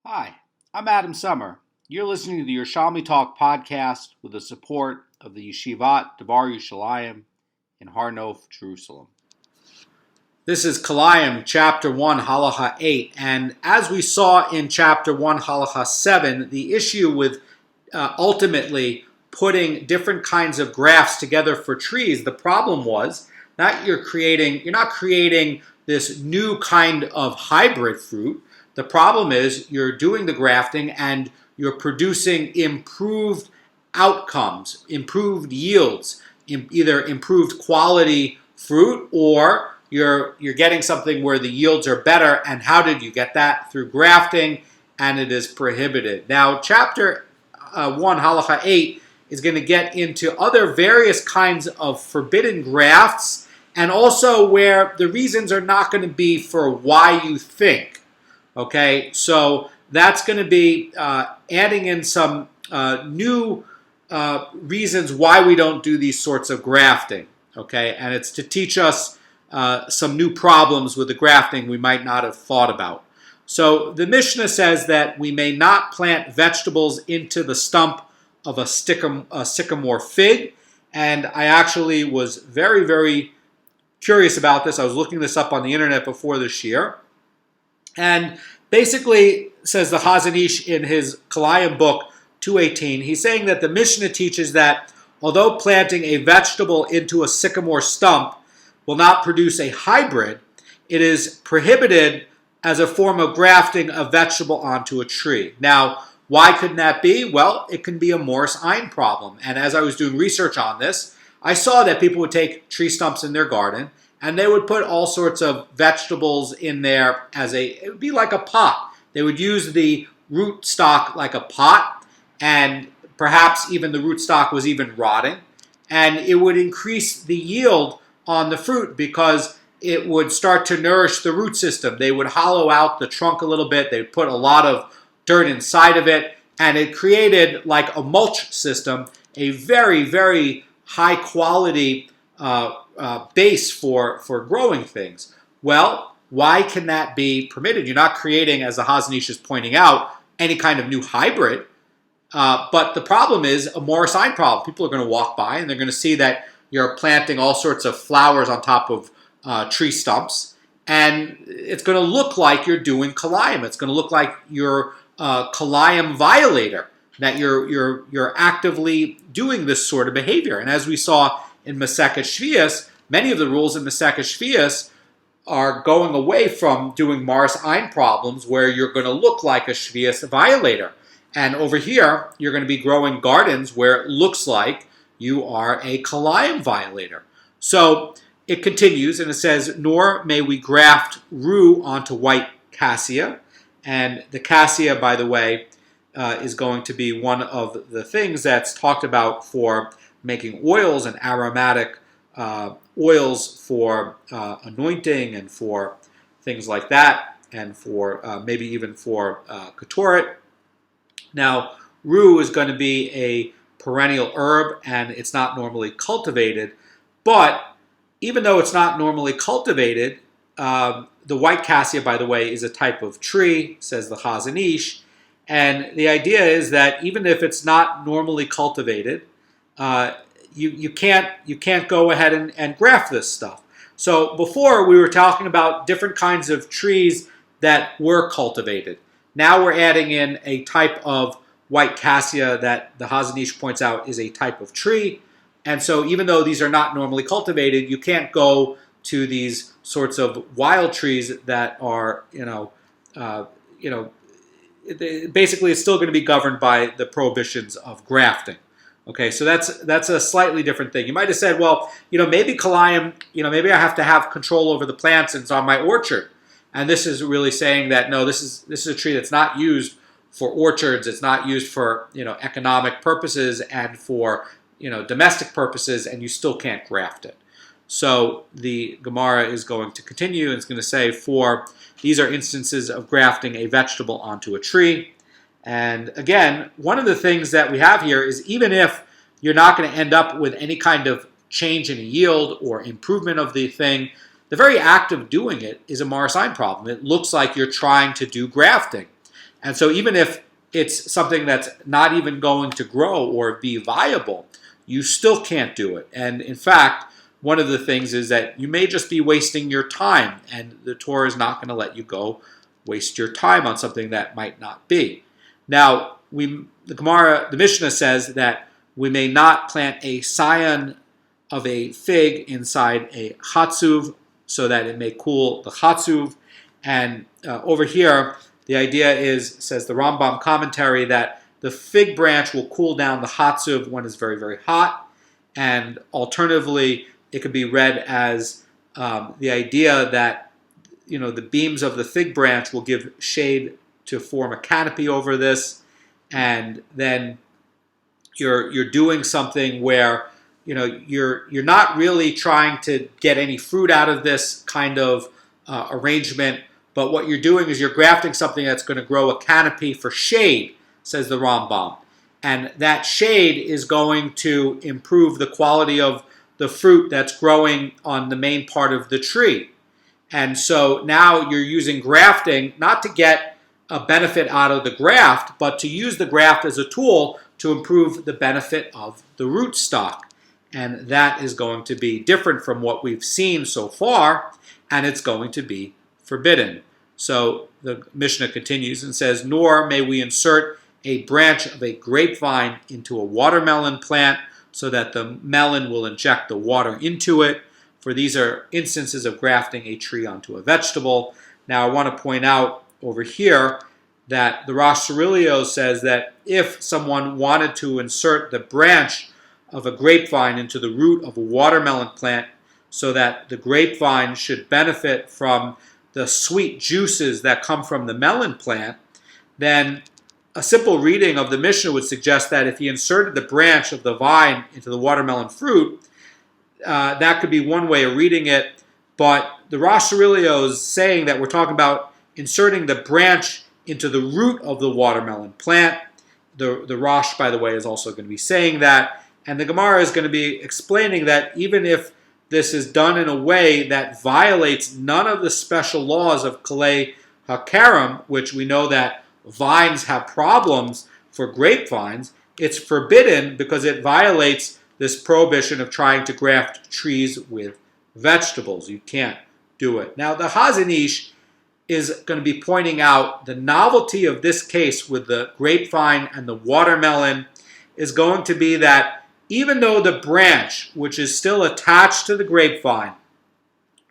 Hi, I'm Adam Summer. You're listening to the Yerushalmi Talk podcast with the support of the Yeshivat Devar Yerushalayim in Har Nof, Jerusalem. This is Kilayim, chapter 1, halacha 8. And as we saw in chapter 1, halacha 7, the issue with ultimately putting different kinds of grafts together for trees, the problem was that you're not creating this new kind of hybrid fruit. The problem is you're doing the grafting and you're producing improved outcomes, improved yields, either improved quality fruit or you're getting something where the yields are better. And how did you get that? Through grafting, and it is prohibited. Now, chapter 1, halacha 8 is going to get into other various kinds of forbidden grafts, and also where the reasons are not going to be for why you think. Okay, so that's going to be adding in some new reasons why we don't do these sorts of grafting. Okay, and it's to teach us some new problems with the grafting we might not have thought about. So the Mishnah says that we may not plant vegetables into the stump of a sycamore fig, and I actually was very, very curious about this. I was looking this up on the internet before this year. And basically, says the Chazan Ish in his Kilayim book 218, he's saying that the Mishnah teaches that although planting a vegetable into a sycamore stump will not produce a hybrid, it is prohibited as a form of grafting a vegetable onto a tree. Now, why couldn't that be? Well, it can be a Morris Ein problem. And as I was doing research on this, I saw that people would take tree stumps in their garden and they would put all sorts of vegetables in there it would be like a pot. They would use the root stock like a pot, and perhaps even the root stock was even rotting. And it would increase the yield on the fruit because it would start to nourish the root system. They would hollow out the trunk a little bit. They would put a lot of dirt inside of it, and it created like a mulch system, a very, very high quality base for growing things. Well, why can that be permitted? You're not creating, as the Chazan Ish is pointing out, any kind of new hybrid. But the problem is a Morris Ein problem. People are going to walk by and they're going to see that you're planting all sorts of flowers on top of tree stumps, and it's going to look like you're doing kilayim. It's going to look like you're a kilayim violator, that you're actively doing this sort of behavior. And as we saw in Masechet Shvius, many of the rules in Masechet Shvius are going away from doing Morris Ein problems where you're going to look like a Shvius violator. And over here, you're going to be growing gardens where it looks like you are a Kilayim violator. So it continues and it says, nor may we graft rue onto white cassia. And the cassia, by the way, is going to be one of the things that's talked about for making oils and aromatic oils for anointing and for things like that, and for maybe even for ketoret. Now, rue is going to be a perennial herb, and it's not normally cultivated. But even though it's not normally cultivated, the white cassia, by the way, is a type of tree, says the Chazan Ish. And the idea is that even if it's not normally cultivated, you can't go ahead and graft this stuff. So before we were talking about different kinds of trees that were cultivated. Now we're adding in a type of white cassia that the Chazan Ish points out is a type of tree. And so even though these are not normally cultivated, you can't go to these sorts of wild trees that are, basically it's still going to be governed by the prohibitions of grafting. Okay, so that's a slightly different thing. You might have said, well, maybe kilayim, maybe I have to have control over the plants and it's on my orchard. And this is really saying that, no, this is a tree that's not used for orchards. It's not used for, economic purposes and for, domestic purposes, and you still can't graft it. So the Gemara is going to continue, and it's going to say, these are instances of grafting a vegetable onto a tree. And again, one of the things that we have here is even if you're not going to end up with any kind of change in yield or improvement of the thing, the very act of doing it is a Morris Ein problem. It looks like you're trying to do grafting. And so even if it's something that's not even going to grow or be viable, you still can't do it. And in fact, one of the things is that you may just be wasting your time, and the Torah is not going to let you go waste your time on something that might not be. Now, the Mishnah says that we may not plant a scion of a fig inside a chatzuv so that it may cool the chatzuv. And over here, the idea is, says the Rambam commentary, that the fig branch will cool down the chatzuv when it's very, very hot. And alternatively, it could be read as the idea that the beams of the fig branch will give shade to form a canopy over this, and then you're doing something where you're not really trying to get any fruit out of this kind of arrangement, but what you're doing is you're grafting something that's going to grow a canopy for shade, says the Rambam, and that shade is going to improve the quality of the fruit that's growing on the main part of the tree. And so now you're using grafting not to get a benefit out of the graft, but to use the graft as a tool to improve the benefit of the root stock. And that is going to be different from what we've seen so far, and it's going to be forbidden. So the Mishnah continues and says, "Nor may we insert a branch of a grapevine into a watermelon plant so that the melon will inject the water into it, for these are instances of grafting a tree onto a vegetable." Now I want to point out over here that the Rosh Hashanah says that if someone wanted to insert the branch of a grapevine into the root of a watermelon plant so that the grapevine should benefit from the sweet juices that come from the melon plant, then a simple reading of the Mishnah would suggest that if he inserted the branch of the vine into the watermelon fruit, that could be one way of reading it. But the Rosh Hashanah is saying that we're talking about inserting the branch into the root of the watermelon plant. The Rosh, by the way, is also going to be saying that. And the Gemara is going to be explaining that even if this is done in a way that violates none of the special laws of Kalei HaKaram, which we know that vines have problems for grapevines, it's forbidden because it violates this prohibition of trying to graft trees with vegetables. You can't do it. Now, the Chazan Ish is going to be pointing out the novelty of this case with the grapevine and the watermelon is going to be that even though the branch, which is still attached to the grapevine,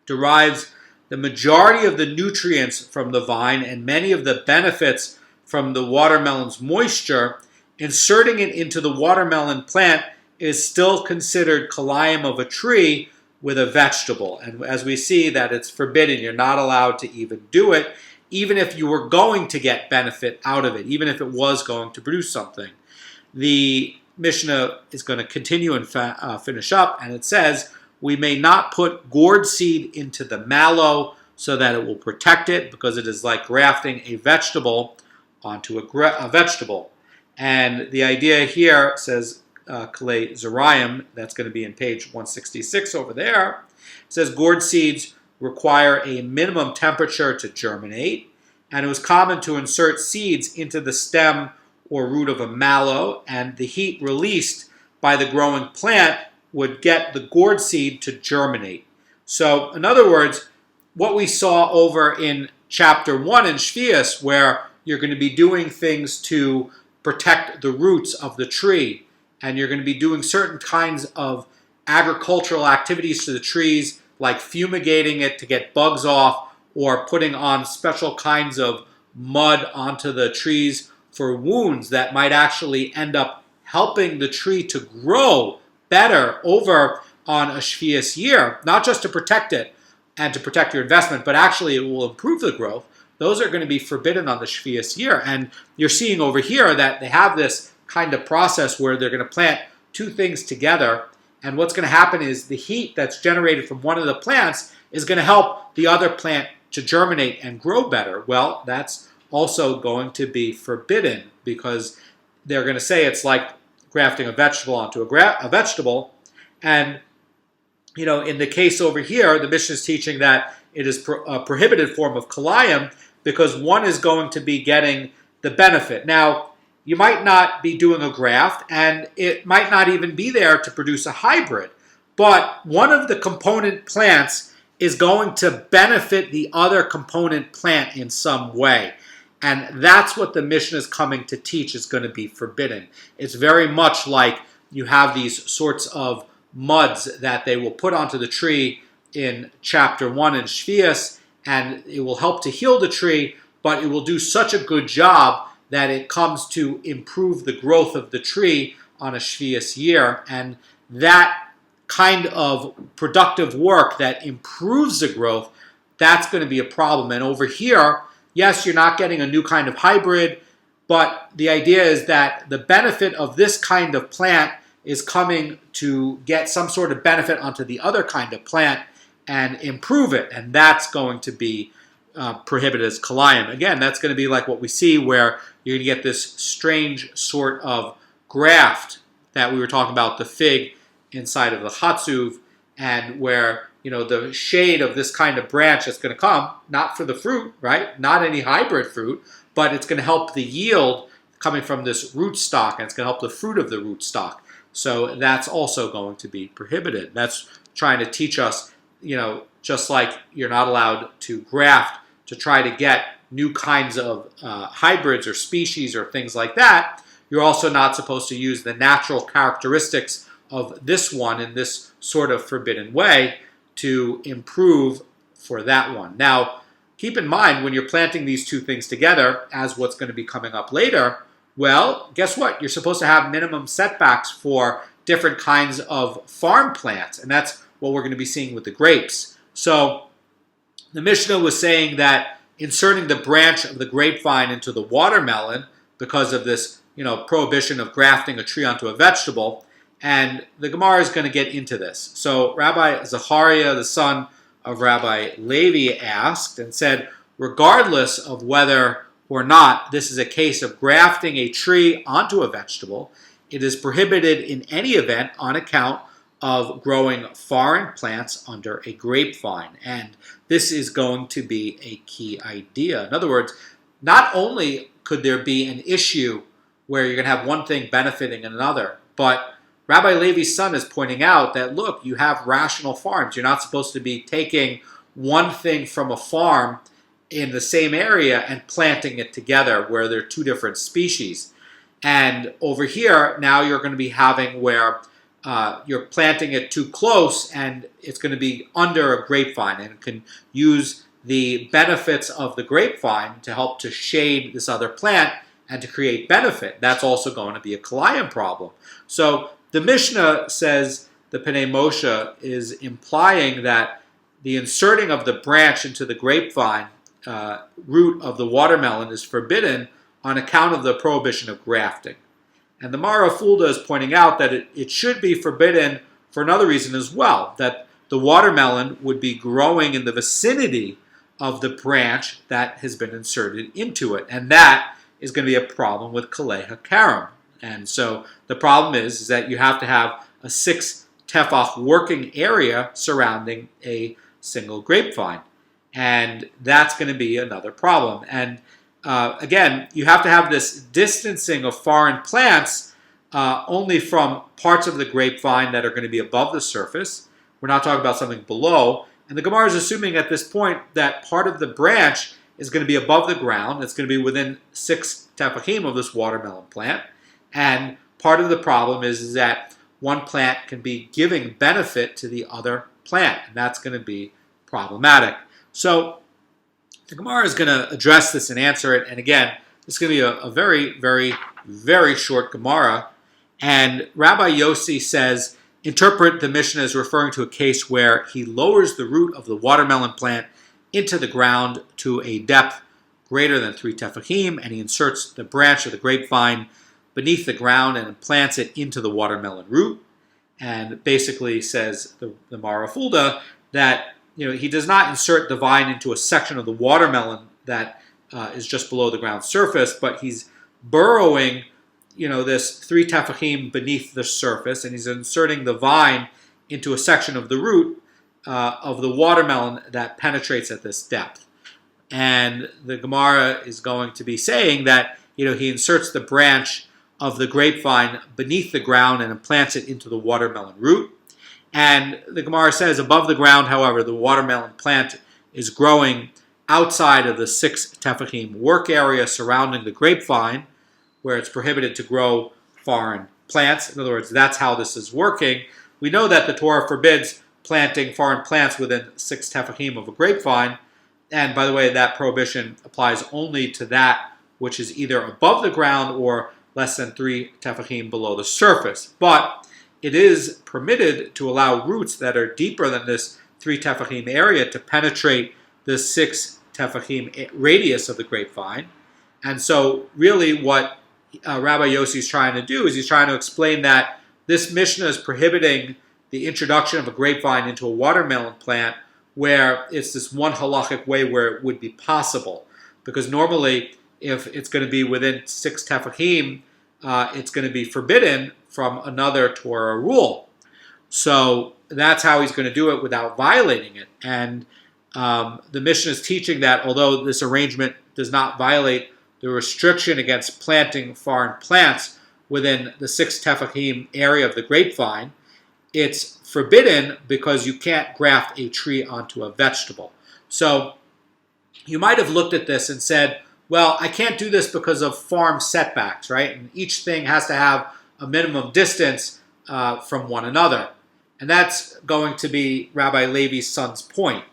derives the majority of the nutrients from the vine and many of the benefits from the watermelon's moisture, inserting it into the watermelon plant is still considered kilayim of a tree with a vegetable. And as we see that it's forbidden, you're not allowed to even do it, even if you were going to get benefit out of it, even if it was going to produce something. The Mishnah is going to continue and finish up, and it says, "We may not put gourd seed into the mallow so that it will protect it, because it is like grafting a vegetable onto a vegetable." And the idea here says, Kalei Zerayim, that's going to be in page 166 over there, it says gourd seeds require a minimum temperature to germinate, and it was common to insert seeds into the stem or root of a mallow, and the heat released by the growing plant would get the gourd seed to germinate. So, in other words, what we saw over in chapter 1 in Shvius, where you're going to be doing things to protect the roots of the tree, and you're going to be doing certain kinds of agricultural activities to the trees, like fumigating it to get bugs off, or putting on special kinds of mud onto the trees for wounds that might actually end up helping the tree to grow better over on a Shvius year, not just to protect it and to protect your investment, but actually it will improve the growth. Those are going to be forbidden on the Shvius year. And you're seeing over here that they have this kind of process where they're going to plant two things together, and what's going to happen is the heat that's generated from one of the plants is going to help the other plant to germinate and grow better. Well, that's also going to be forbidden because they're going to say it's like grafting a vegetable onto a vegetable. And, in the case over here, the Mishnah is teaching that it is a prohibited form of kilayim because one is going to be getting the benefit. Now, you might not be doing a graft, and it might not even be there to produce a hybrid, but one of the component plants is going to benefit the other component plant in some way. And that's what the Mishnah is coming to teach is going to be forbidden. It's very much like you have these sorts of muds that they will put onto the tree in chapter 1 in Shvius, and it will help to heal the tree, but it will do such a good job that it comes to improve the growth of the tree on a Shvius year. And that kind of productive work that improves the growth, that's going to be a problem. And over here, yes, you're not getting a new kind of hybrid, but the idea is that the benefit of this kind of plant is coming to get some sort of benefit onto the other kind of plant and improve it, and that's going to be prohibited as kilayim. Again, that's going to be like what we see where you're going to get this strange sort of graft that we were talking about, the fig inside of the chatzuv, and where the shade of this kind of branch that's going to come, not for the fruit, right? Not any hybrid fruit, but it's going to help the yield coming from this rootstock, and it's going to help the fruit of the rootstock. So that's also going to be prohibited. That's trying to teach us, just like you're not allowed to graft to try to get new kinds of hybrids or species or things like that, you're also not supposed to use the natural characteristics of this one in this sort of forbidden way to improve for that one. Now, keep in mind when you're planting these two things together, as what's going to be coming up later, well, guess what? You're supposed to have minimum setbacks for different kinds of farm plants, and that's what we're going to be seeing with the grapes. So the Mishnah was saying that inserting the branch of the grapevine into the watermelon because of this, prohibition of grafting a tree onto a vegetable, and the Gemara is going to get into this. So Rabbi Zachariah, the son of Rabbi Levi, asked and said, regardless of whether or not this is a case of grafting a tree onto a vegetable, it is prohibited in any event on account of growing foreign plants under a grapevine. And this is going to be a key idea. In other words, not only could there be an issue where you're going to have one thing benefiting another, but Rabbi Levi's son is pointing out that, look, you have rational farms. You're not supposed to be taking one thing from a farm in the same area and planting it together where they're two different species. And over here, now you're going to be having where you're planting it too close and it's going to be under a grapevine and it can use the benefits of the grapevine to help to shade this other plant and to create benefit. That's also going to be a kilayim problem. So the Mishnah says the Pnei Moshe is implying that the inserting of the branch into the grapevine root of the watermelon is forbidden on account of the prohibition of grafting. And the Mara Fulda is pointing out that it should be forbidden for another reason as well, that the watermelon would be growing in the vicinity of the branch that has been inserted into it. And that is going to be a problem with Kalei HaKaram. And so the problem is that you have to have a 6 tefach working area surrounding a single grapevine. And that's going to be another problem. And again, you have to have this distancing of foreign plants only from parts of the grapevine that are going to be above the surface. We're not talking about something below. And the Gemara is assuming at this point that part of the branch is going to be above the ground. It's going to be within 6 tefachim of this watermelon plant. And part of the problem is that one plant can be giving benefit to the other plant, and that's going to be problematic. So the Gemara is going to address this and answer it. And again, this is going to be a very, very, very short Gemara. And Rabbi Yossi says, interpret the Mishnah as referring to a case where he lowers the root of the watermelon plant into the ground to a depth greater than 3 tefachim, and he inserts the branch of the grapevine beneath the ground and plants it into the watermelon root. And basically says the Mara Fulda that he does not insert the vine into a section of the watermelon that is just below the ground surface, but he's burrowing this 3 tefachim beneath the surface, and he's inserting the vine into a section of the root of the watermelon that penetrates at this depth. And the Gemara is going to be saying that he inserts the branch of the grapevine beneath the ground and implants it into the watermelon root. And the Gemara says above the ground, however, the watermelon plant is growing outside of the 6 tefachim work area surrounding the grapevine, where it's prohibited to grow foreign plants. In other words, that's how this is working. We know that the Torah forbids planting foreign plants within 6 tefachim of a grapevine. And by the way, that prohibition applies only to that which is either above the ground or less than 3 tefachim below the surface. But it is permitted to allow roots that are deeper than this 3 tefachim area to penetrate the 6 tefachim radius of the grapevine. And so really what Rabbi Yossi is trying to do is he's trying to explain that this Mishnah is prohibiting the introduction of a grapevine into a watermelon plant where it's this one halachic way where it would be possible. Because normally, if it's going to be within 6 tefachim, it's going to be forbidden from another Torah rule. So that's how he's going to do it without violating it. And the Mishnah is teaching that although this arrangement does not violate the restriction against planting foreign plants within the 6 tefachim area of the grapevine, it's forbidden because you can't graft a tree onto a vegetable. So you might have looked at this and said, well, I can't do this because of farm setbacks, right? And each thing has to have a minimum distance from one another. And that's going to be Rabbi Levi's son's point.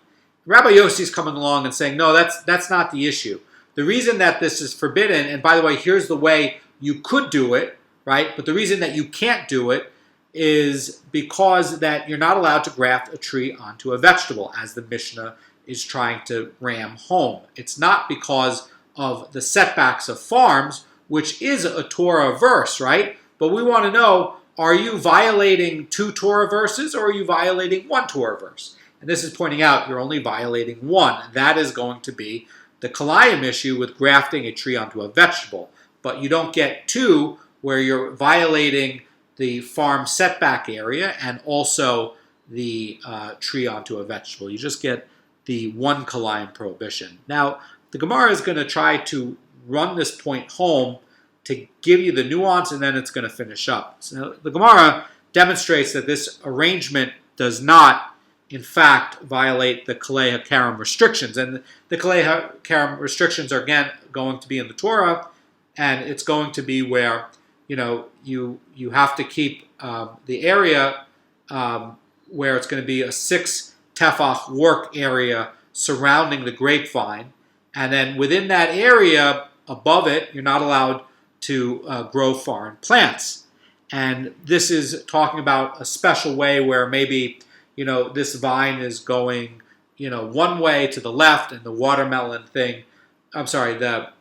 Rabbi Yossi is coming along and saying, no, that's not the issue. The reason that this is forbidden, and by the way, here's the way you could do it, right? But the reason that you can't do it is because that you're not allowed to graft a tree onto a vegetable, as the Mishnah is trying to ram home. It's not because of the setbacks of farms, which is a Torah verse, right? But we want to know, are you violating 2 Torah verses or are you violating 1 Torah verse? And this is pointing out you're only violating 1. That is going to be the Kilayim issue with grafting a tree onto a vegetable. But you don't get 2 where you're violating the farm setback area and also the tree onto a vegetable. You just get the 1 Kilayim prohibition. Now, the Gemara is going to try to run this point home to give you the nuance, and then it's going to finish up. So the Gemara demonstrates that this arrangement does not, in fact, violate the Kalei HaKaram restrictions. And the Kalei HaKaram restrictions are, again, going to be in the Torah, and it's going to be where, you have to keep the area where it's going to be a 6 tefach work area surrounding the grapevine. And then within that area, above it, you're not allowed to grow foreign plants. And this is talking about a special way where maybe, this vine is going, one way to the left and the watermelon the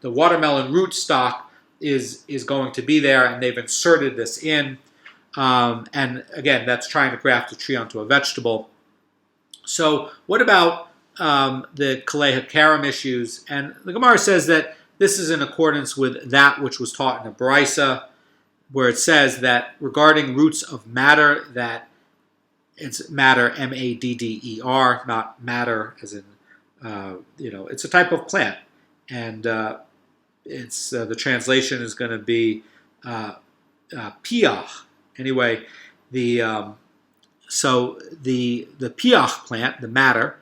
watermelon root stock is going to be there, and they've inserted this in. And again, that's trying to graft a tree onto a vegetable. So what about the Kalei HaKaram issues? And the Gemara says that this is in accordance with that which was taught in the Brisa, where it says that regarding roots of matter, that it's matter, M-A-D-D-E-R, not matter as in, it's a type of plant. And it's the translation is going to be piach. Anyway, the piach plant, the matter,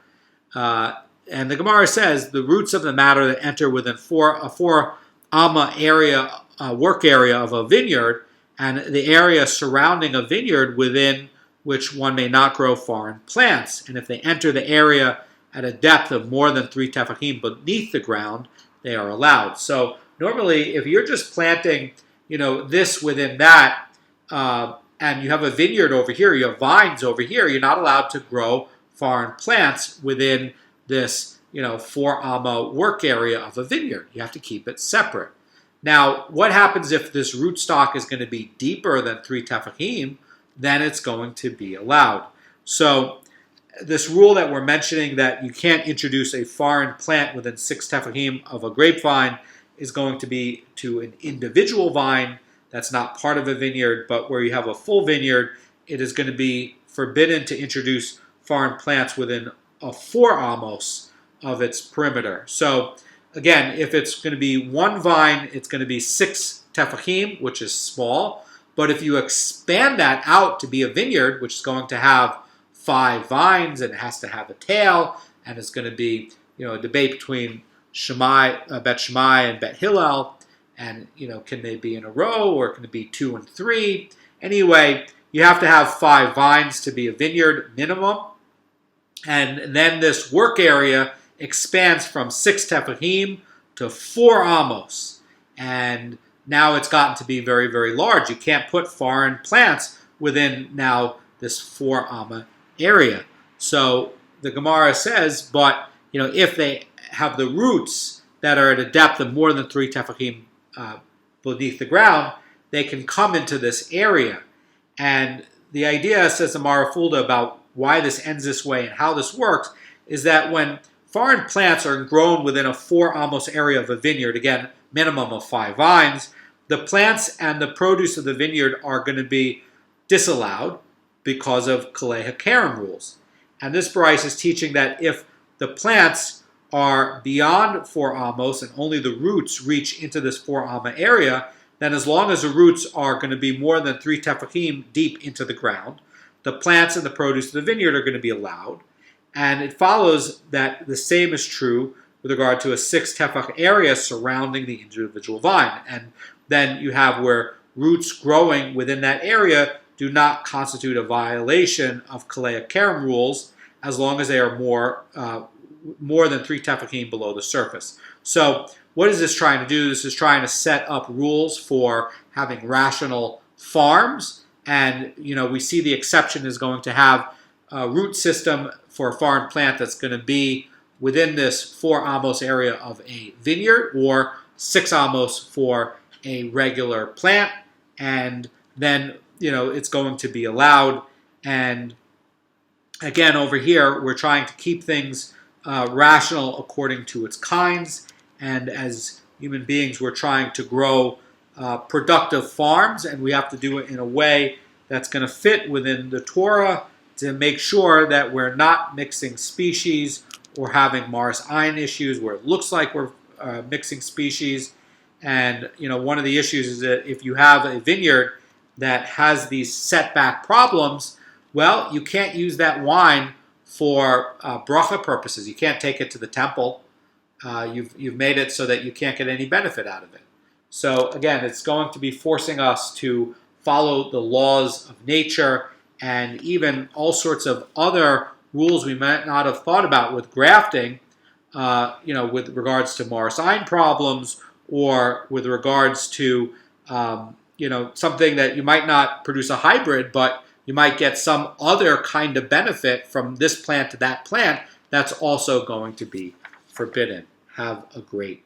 and the Gemara says the roots of the matter that enter within a 4 amma area, work area of a vineyard, and the area surrounding a vineyard within which one may not grow foreign plants. And if they enter the area at a depth of more than 3 tefachim beneath the ground, they are allowed. So normally, if you're just planting, this within that, and you have a vineyard over here, you have vines over here, you're not allowed to grow foreign plants within this, 4 amma work area of a vineyard. You have to keep it separate. Now, what happens if this rootstock is going to be deeper than 3 tefachim? Then it's going to be allowed. So this rule that we're mentioning that you can't introduce a foreign plant within 6 tefachim of a grapevine is going to be to an individual vine that's not part of a vineyard, but where you have a full vineyard, it is going to be forbidden to introduce foreign plants within a 4 amos of its perimeter. So again, if it's going to be one vine, it's going to be 6 tefachim, which is small. But if you expand that out to be a vineyard, which is going to have 5 vines and it has to have a tail, and it's going to be, a debate between Bet Shammai and Bet Hillel, and can they be in a row or can it be 2 and 3? Anyway, you have to have 5 vines to be a vineyard minimum, and then this work area expands from 6 tefachim to 4 amos, and now it's gotten to be very, very large. You can't put foreign plants within now this 4 amma area. So the Gemara says, but if they have the roots that are at a depth of more than 3 tefachim beneath the ground, they can come into this area. And the idea, says the Marafulda, about why this ends this way and how this works, is that when foreign plants are grown within a 4 amos area of a vineyard, again, minimum of 5 vines, the plants and the produce of the vineyard are going to be disallowed because of Kilayim rules. And this Bryce is teaching that if the plants are beyond 4 amos and only the roots reach into this 4 amma area, then as long as the roots are going to be more than 3 tefachim deep into the ground, the plants and the produce of the vineyard are going to be allowed. And it follows that the same is true with regard to a 6 tefach area surrounding the individual vine. And then you have where roots growing within that area do not constitute a violation of Kilayim rules as long as they are more than 3 tefachim below the surface. So what is this trying to do? This is trying to set up rules for having rational farms. And, we see the exception is going to have a root system for a foreign plant that's going to be within this 4 amos area of a vineyard, or 6 amos for a regular plant. And then, it's going to be allowed. And again, over here, we're trying to keep things rational according to its kinds. And as human beings, we're trying to grow productive farms, and we have to do it in a way that's going to fit within the Torah to make sure that we're not mixing species or having Mars ion issues where it looks like we're mixing species. And one of the issues is that if you have a vineyard that has these setback problems, well, you can't use that wine for bracha purposes. You can't take it to the temple. You've made it so that you can't get any benefit out of it. So again, it's going to be forcing us to follow the laws of nature and even all sorts of other rules we might not have thought about with grafting, with regards to Mars ion problems, or with regards to, something that you might not produce a hybrid, but you might get some other kind of benefit from this plant to that plant. That's also going to be forbidden. Have a great